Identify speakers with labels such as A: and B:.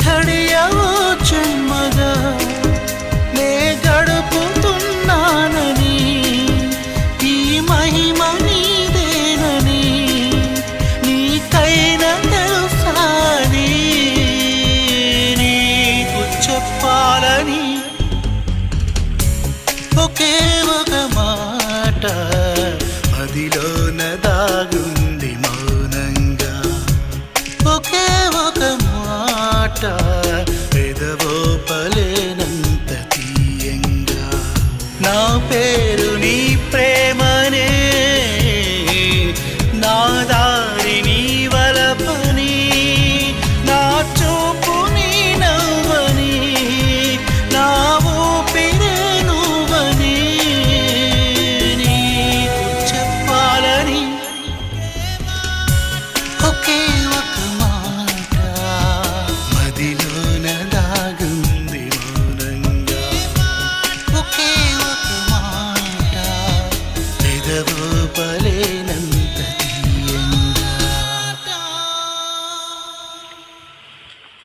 A: ఘడియవో జన్మగా నే గడుపుతున్నానని ఈ మహిమ నీదేనని నీకైనా తెలుసాని నీకు చెప్పాలని ఒకే ఒక మాట మదిలోన దాగుంది మౌనంగా ఒకే ఒక మాట పెదవో పలేనంత తీయంగా నా పేరు